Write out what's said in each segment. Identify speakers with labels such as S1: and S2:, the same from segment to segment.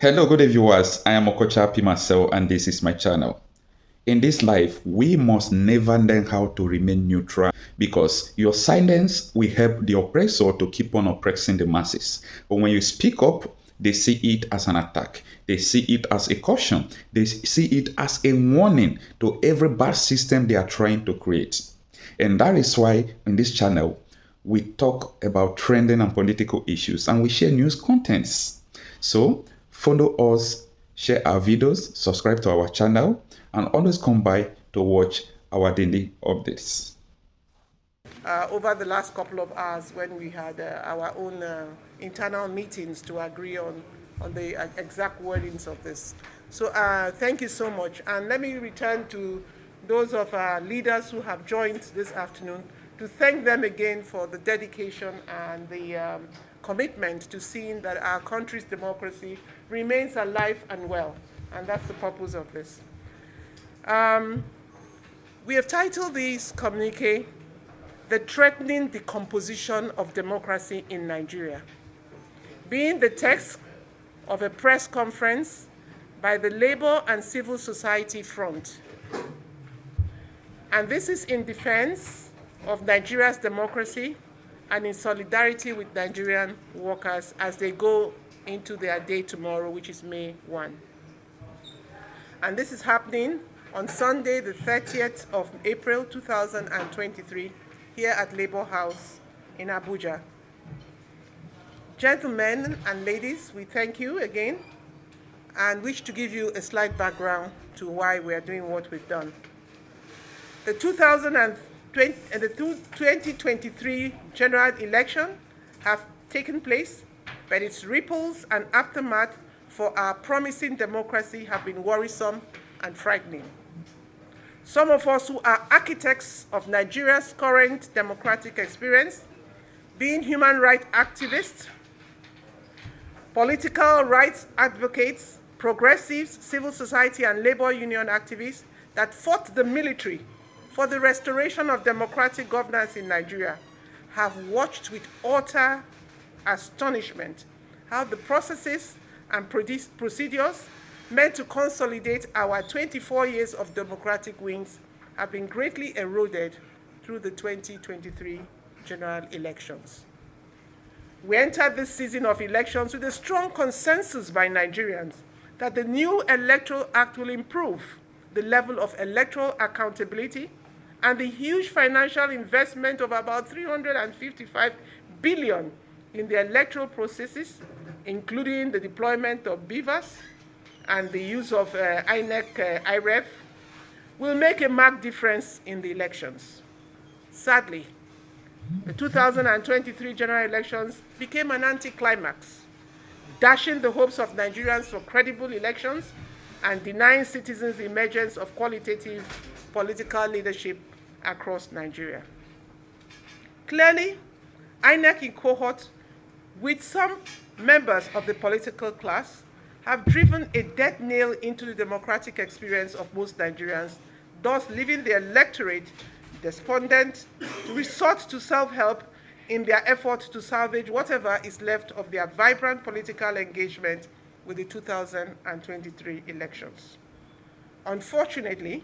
S1: Hello, good day viewers. I am Okocha P. Marcel and this is my channel. In this life, we must never learn how to remain neutral because your silence will help the oppressor to keep on oppressing the masses. But when you speak up, they see it as an attack. They see it as a caution. They see it as a warning to every bad system they are trying to create. And that is why in this channel, we talk about trending and political issues and we share news contents. So follow us, share our videos, subscribe to our channel, and always come by to watch our daily updates.
S2: Over the last couple of hours when we had our own internal meetings to agree on the exact wordings of this. So thank you so much. And let me return to those of our leaders who have joined this afternoon to thank them again for the dedication and the commitment to seeing that our country's democracy remains alive and well. And that's the purpose of this. We have titled this communique, "The Threatening Decomposition of Democracy in Nigeria," being the text of a press conference by the Labour and Civil Society Front. And this is in defense of Nigeria's democracy and in solidarity with Nigerian workers as they go into their day tomorrow, which is May 1. And this is happening on Sunday, the 30th of April, 2023, here at Labour House in Abuja. Gentlemen and ladies, we thank you again and wish to give you a slight background to why we are doing what we've done. The 2023 general election have taken place, but its ripples and aftermath for our promising democracy have been worrisome and frightening. Some of us who are architects of Nigeria's current democratic experience, being human rights activists, political rights advocates, progressives, civil society and labor union activists that fought the military for the restoration of democratic governance in Nigeria, have watched with utter astonishment how the processes and procedures meant to consolidate our 24 years of democratic wins have been greatly eroded through the 2023 general elections. We entered this season of elections with a strong consensus by Nigerians that the new Electoral Act will improve the level of electoral accountability and the huge financial investment of about 355 billion in the electoral processes, including the deployment of beavers and the use of Inec IREF, will make a marked difference in the elections. Sadly, the 2023 general elections became an anticlimax, dashing the hopes of Nigerians for credible elections and denying citizens the emergence of qualitative political leadership across Nigeria. Clearly, Inec in cohort with some members of the political class have driven a death nail into the democratic experience of most Nigerians, thus leaving the electorate despondent to resort to self-help in their effort to salvage whatever is left of their vibrant political engagement with the 2023 elections. Unfortunately,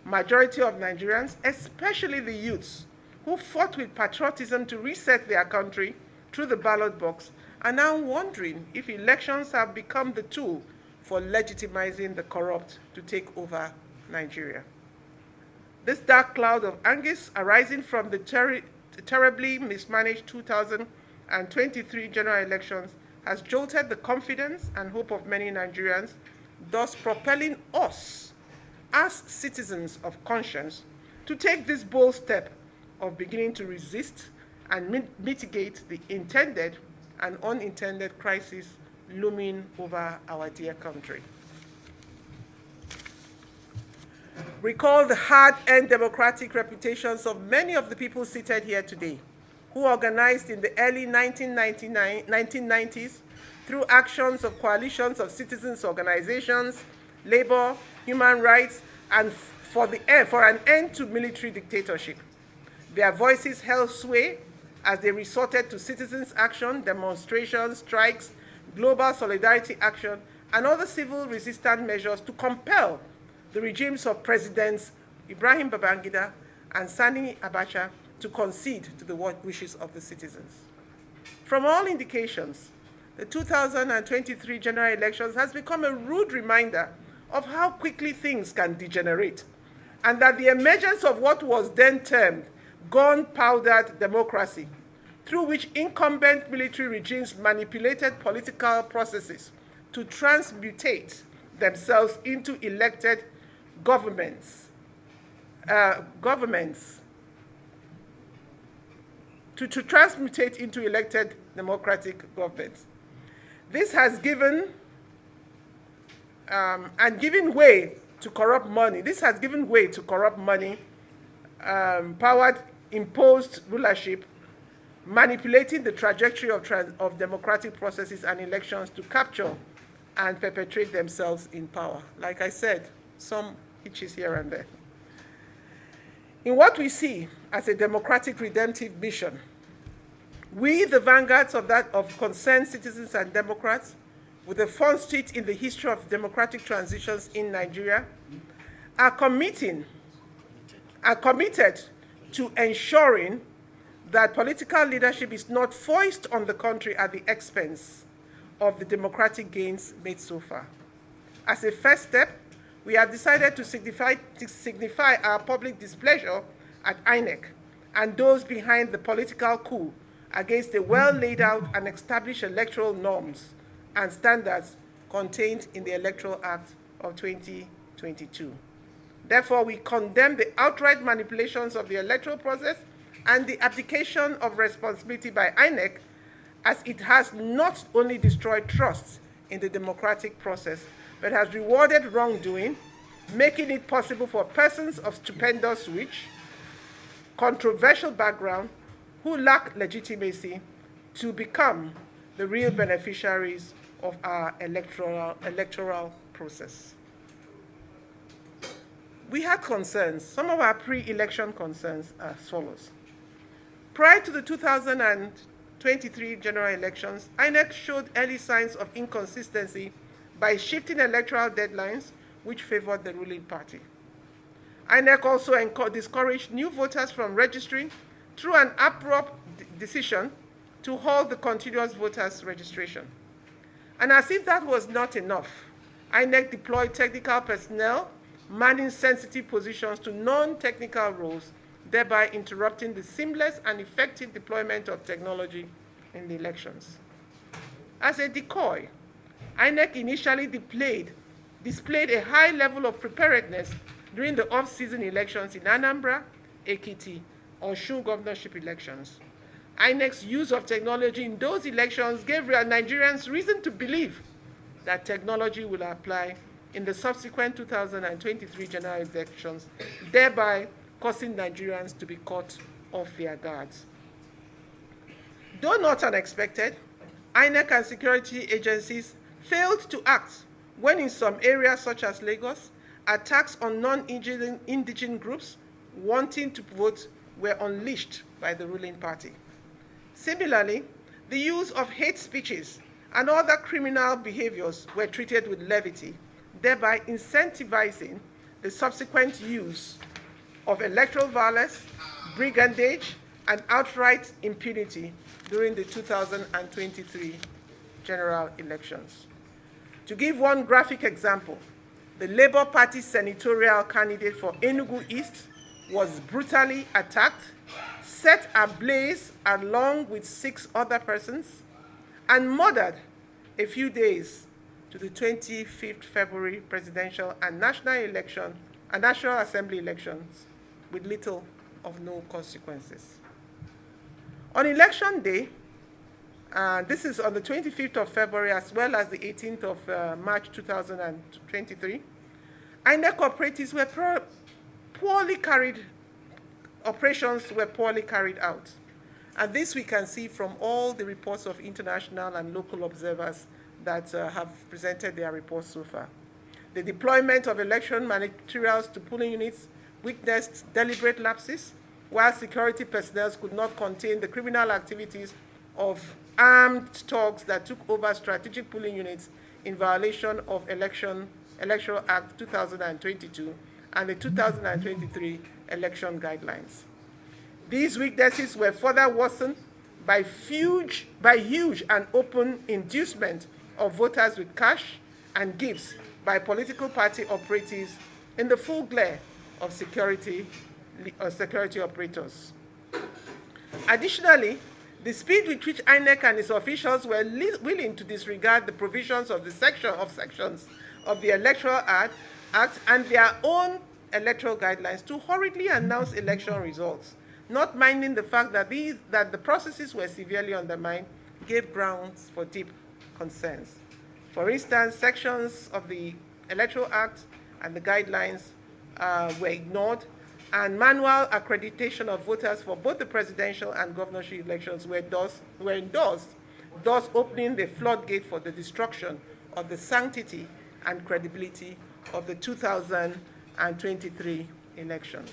S2: majority of Nigerians, especially the youths, who fought with patriotism to reset their country through the ballot box, are now wondering if elections have become the tool for legitimizing the corrupt to take over Nigeria. This dark cloud of anguish arising from the terribly mismanaged 2023 general elections has jolted the confidence and hope of many Nigerians, thus propelling us as citizens of conscience to take this bold step of beginning to resist and mitigate the intended and unintended crisis looming over our dear country. Recall the hard-earned democratic reputations of many of the people seated here today, who organized in the early 1990s through actions of coalitions of citizens' organizations, labor, human rights, and for an end to military dictatorship. Their voices held sway as they resorted to citizens' action, demonstrations, strikes, global solidarity action, and other civil resistance measures to compel the regimes of Presidents Ibrahim Babangida and Sani Abacha to concede to the wishes of the citizens. From all indications, the 2023 general elections has become a rude reminder of how quickly things can degenerate, and that the emergence of what was then termed gun-powdered democracy, through which incumbent military regimes manipulated political processes to transmutate themselves into elected governments, to transmutate into elected democratic governments. This has given way to corrupt money. This has given way to corrupt money, powered, imposed rulership, manipulating the trajectory of democratic processes and elections to capture and perpetuate themselves in power. Like I said, some hitches here and there. In what we see as a democratic redemptive mission, we, the vanguards of concerned citizens and Democrats, with a front seat in the history of democratic transitions in Nigeria, are committed to ensuring that political leadership is not foisted on the country at the expense of the democratic gains made so far. As a first step, we have decided to signify our public displeasure at Inec and those behind the political coup against the well-laid out and established electoral norms and standards contained in the Electoral Act of 2022. Therefore, we condemn the outright manipulations of the electoral process and the abdication of responsibility by Inec, as it has not only destroyed trust in the democratic process, but has rewarded wrongdoing, making it possible for persons of stupendous reach, controversial background, who lack legitimacy to become the real beneficiaries of our electoral process. We had concerns. Some of our pre-election concerns are as follows. Prior to the 2023 general elections, Inec showed early signs of inconsistency by shifting electoral deadlines, which favored the ruling party. Inec also discouraged new voters from registering through an abrupt decision to halt the continuous voters registration. And as if that was not enough, Inec deployed technical personnel manning sensitive positions to non-technical roles, thereby interrupting the seamless and effective deployment of technology in the elections. As a decoy, Inec initially displayed a high level of preparedness during the off-season elections in Anambra, Ekiti, Osun governorship elections. Inec's use of technology in those elections gave Nigerians reason to believe that technology will apply in the subsequent 2023 general elections, thereby causing Nigerians to be caught off their guards. Though not unexpected, Inec and security agencies failed to act when in some areas such as Lagos, attacks on non-indigenous groups wanting to vote were unleashed by the ruling party. Similarly, the use of hate speeches and other criminal behaviors were treated with levity, thereby incentivizing the subsequent use of electoral violence, brigandage, and outright impunity during the 2023 general elections. To give one graphic example, the Labour Party senatorial candidate for Enugu East was brutally attacked, set ablaze along with 6 other persons, and murdered a few days to the 25th February presidential and National Assembly elections with little of no consequences. On election day, this is on the 25th of February as well as the 18th of March 2023, Inec operatives were operations were poorly carried out. And this we can see from all the reports of international and local observers that have presented their reports so far. The deployment of election materials to polling units witnessed deliberate lapses, while security personnel could not contain the criminal activities of armed thugs that took over strategic polling units in violation of Electoral Act 2022 and the 2023 election guidelines. These weaknesses were further worsened by huge and open inducement of voters with cash and gifts by political party operatives in the full glare of security operators. Additionally, the speed with which Inec and its officials were willing to disregard the provisions of the sections of the Electoral Act and their own electoral guidelines to hurriedly announce election results, not minding the fact that the processes were severely undermined, gave grounds for deep concerns. For instance, sections of the Electoral Act and the guidelines were ignored, and manual accreditation of voters for both the presidential and governorship elections were endorsed, thus opening the floodgate for the destruction of the sanctity and credibility of the 2023 elections.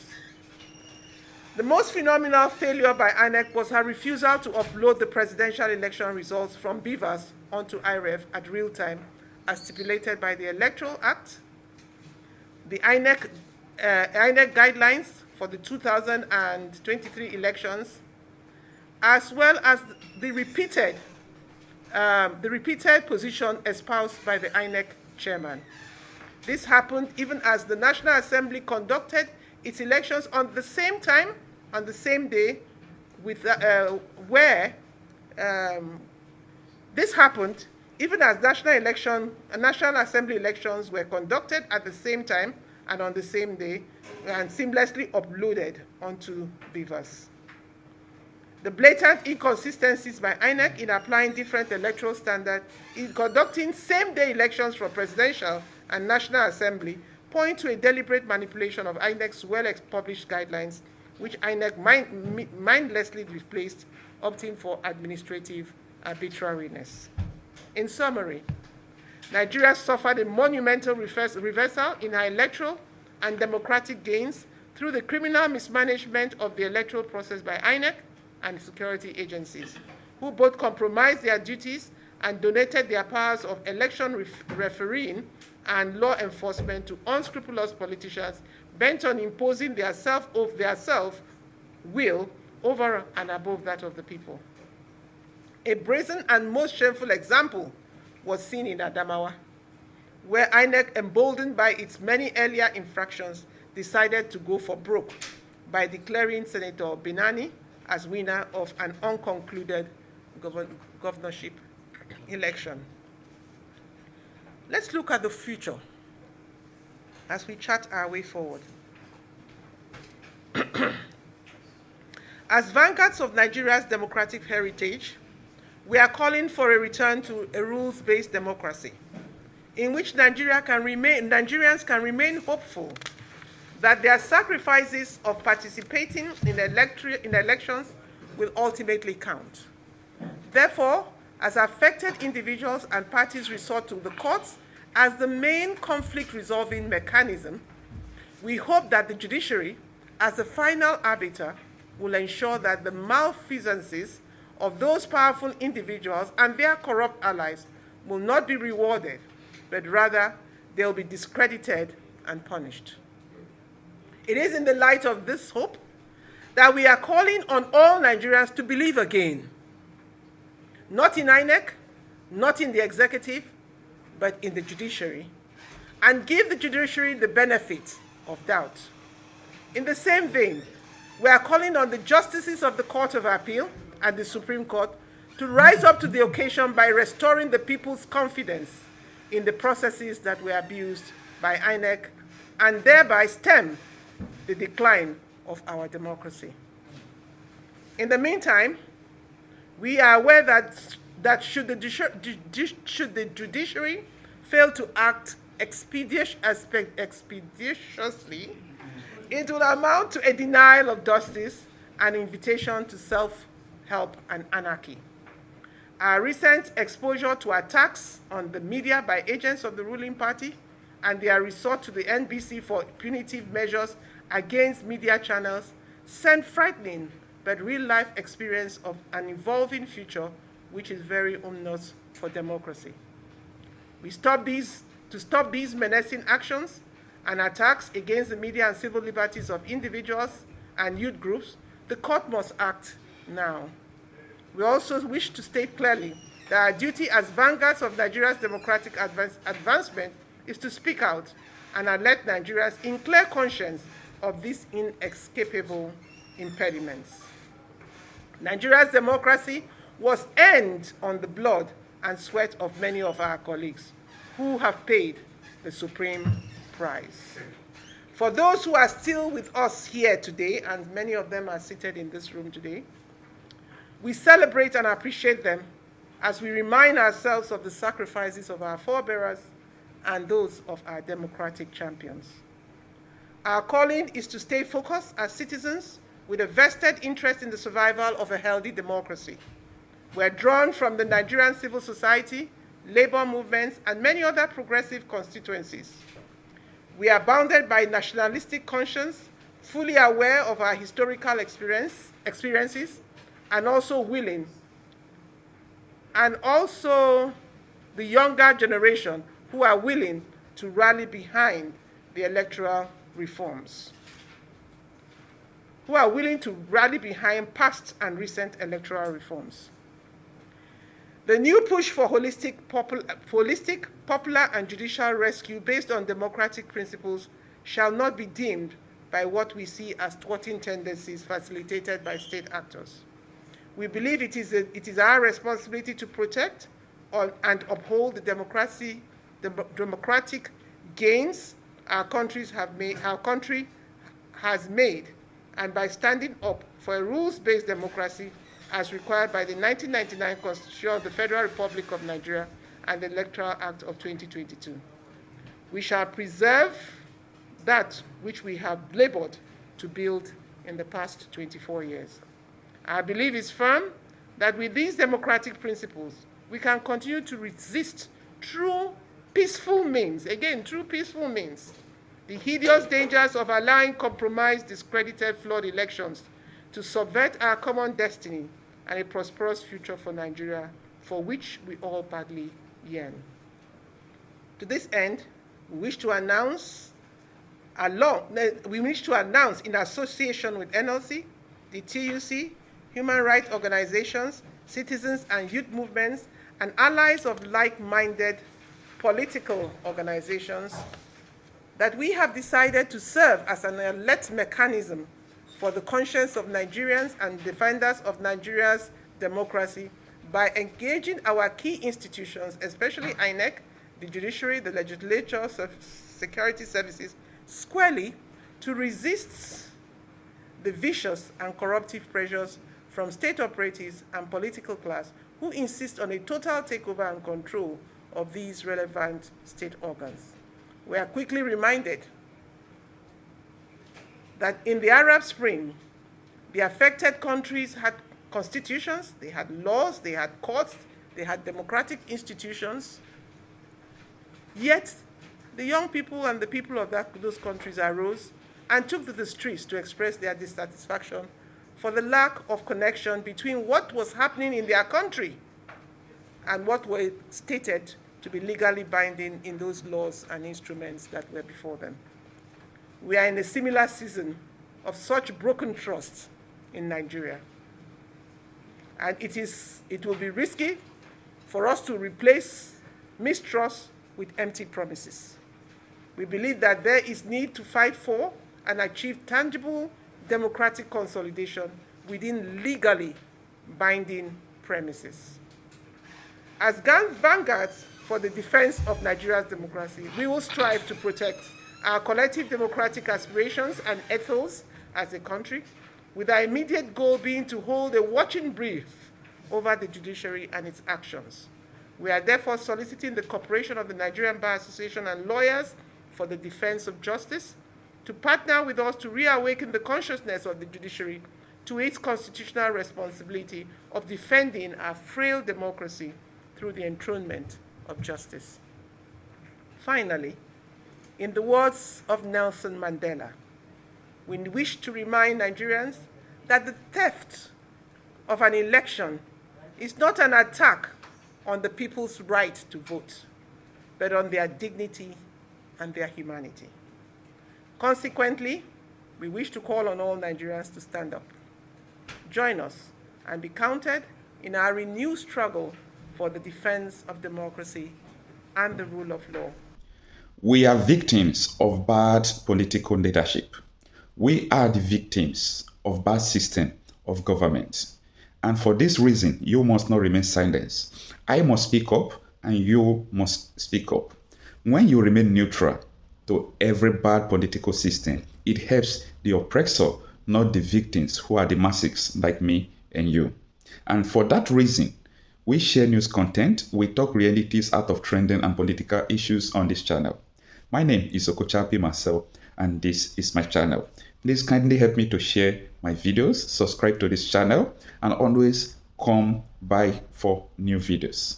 S2: The most phenomenal failure by Inec was her refusal to upload the presidential election results from BVAS onto IREV at real time, as stipulated by the Electoral Act, the Inec guidelines for the 2023 elections, as well as the repeated position espoused by the Inec chairman. This happened even as the National Assembly conducted its elections on the same time, on the same day, this happened even as National Assembly elections were conducted at the same time and on the same day, and seamlessly uploaded onto BVAS. The blatant inconsistencies by Inec in applying different electoral standards in conducting same-day elections for presidential and National Assembly point to a deliberate manipulation of Inec's well-published guidelines, which Inec mindlessly replaced, opting for administrative arbitrariness. In summary, Nigeria suffered a monumental reversal in her electoral and democratic gains through the criminal mismanagement of the electoral process by Inec and security agencies, who both compromised their duties and donated their powers of election refereeing and law enforcement to unscrupulous politicians bent on imposing their self-will over and above that of the people. A brazen and most shameful example was seen in Adamawa, where Inec, emboldened by its many earlier infractions, decided to go for broke by declaring Senator Benani as winner of an unconcluded governorship election. Let's look at the future as we chart our way forward. As vanguards of Nigeria's democratic heritage, we are calling for a return to a rules-based democracy in which Nigerians can remain hopeful that their sacrifices of participating in elections will ultimately count. Therefore, as affected individuals and parties resort to the courts as the main conflict-resolving mechanism, we hope that the judiciary, as the final arbiter, will ensure that the malfeasances of those powerful individuals and their corrupt allies will not be rewarded, but rather they will be discredited and punished. It is in the light of this hope that we are calling on all Nigerians to believe again, not in Inec, not in the executive, but in the judiciary, and give the judiciary the benefit of doubt. In the same vein, we are calling on the justices of the Court of Appeal and the Supreme Court to rise up to the occasion by restoring the people's confidence in the processes that were abused by Inec and thereby stem the decline of our democracy. In the meantime, we are aware that should the judiciary fail to act expeditiously, it will amount to a denial of justice and invitation to self-help and anarchy. Our recent exposure to attacks on the media by agents of the ruling party and their resort to the NBC for punitive measures against media channels send frightening but real-life experience of an evolving future which is very ominous for democracy. To stop these menacing actions and attacks against the media and civil liberties of individuals and youth groups, the court must act now. We also wish to state clearly that our duty as vanguards of Nigeria's democratic advancement is to speak out and alert Nigerians in clear conscience of these inescapable impediments. Nigeria's democracy was earned on the blood and sweat of many of our colleagues who have paid the supreme price. For those who are still with us here today, and many of them are seated in this room today, we celebrate and appreciate them as we remind ourselves of the sacrifices of our forebears and those of our democratic champions. Our calling is to stay focused as citizens with a vested interest in the survival of a healthy democracy. We're drawn from the Nigerian civil society, labor movements, and many other progressive constituencies. We are bounded by nationalistic conscience, fully aware of our historical experiences, and also willing, and also the younger generation who are willing to rally behind the electoral reforms, who are willing to rally behind past and recent electoral reforms. The new push for holistic, popular, and judicial rescue based on democratic principles shall not be dimmed by what we see as thwarting tendencies facilitated by state actors. We believe it is our responsibility to protect and uphold the democratic gains our country has made, and by standing up for a rules-based democracy as required by the 1999 Constitution of the Federal Republic of Nigeria and the Electoral Act of 2022. We shall preserve that which we have labored to build in the past 24 years. Our belief is firm that with these democratic principles, we can continue to resist through peaceful means, the hideous dangers of allowing compromised, discredited, flawed elections to subvert our common destiny and a prosperous future for Nigeria, for which we all badly yearn. To this end, we wish to announce in association with NLC, the TUC, human rights organizations, citizens and youth movements, and allies of like-minded political organizations, that we have decided to serve as an alert mechanism for the conscience of Nigerians and defenders of Nigeria's democracy by engaging our key institutions, especially Inec, the judiciary, the legislature, security services, squarely to resist the vicious and corruptive pressures from state operatives and political class who insist on a total takeover and control of these relevant state organs. We are quickly reminded that in the Arab Spring, the affected countries had constitutions, they had laws, they had courts, they had democratic institutions, yet the young people and the people of those countries arose and took to the streets to express their dissatisfaction for the lack of connection between what was happening in their country and what were stated to be legally binding in those laws and instruments that were before them. We are in a similar season of such broken trust in Nigeria. And it will be risky for us to replace mistrust with empty promises. We believe that there is need to fight for and achieve tangible democratic consolidation within legally binding premises. As vanguards for the defense of Nigeria's democracy, we will strive to protect our collective democratic aspirations and ethos as a country, with our immediate goal being to hold a watching brief over the judiciary and its actions. We are therefore soliciting the cooperation of the Nigerian Bar Association and lawyers for the defense of justice to partner with us to reawaken the consciousness of the judiciary to its constitutional responsibility of defending our frail democracy through the enthronement of justice. Finally, in the words of Nelson Mandela, we wish to remind Nigerians that the theft of an election is not an attack on the people's right to vote, but on their dignity and their humanity. Consequently, we wish to call on all Nigerians to stand up, join us, and be counted in our renewed struggle for the defense of democracy and the rule of law.
S1: We are victims of bad political leadership. We are the victims of bad system of government. And for this reason, you must not remain silent. I must speak up and you must speak up. When you remain neutral to every bad political system, it helps the oppressor, not the victims who are the masses like me and you. And for that reason, we share news content, we talk realities out of trending and political issues on this channel. My name is Okochapi Marcel, and this is my channel. Please kindly help me to share my videos, subscribe to this channel, and always come by for new videos.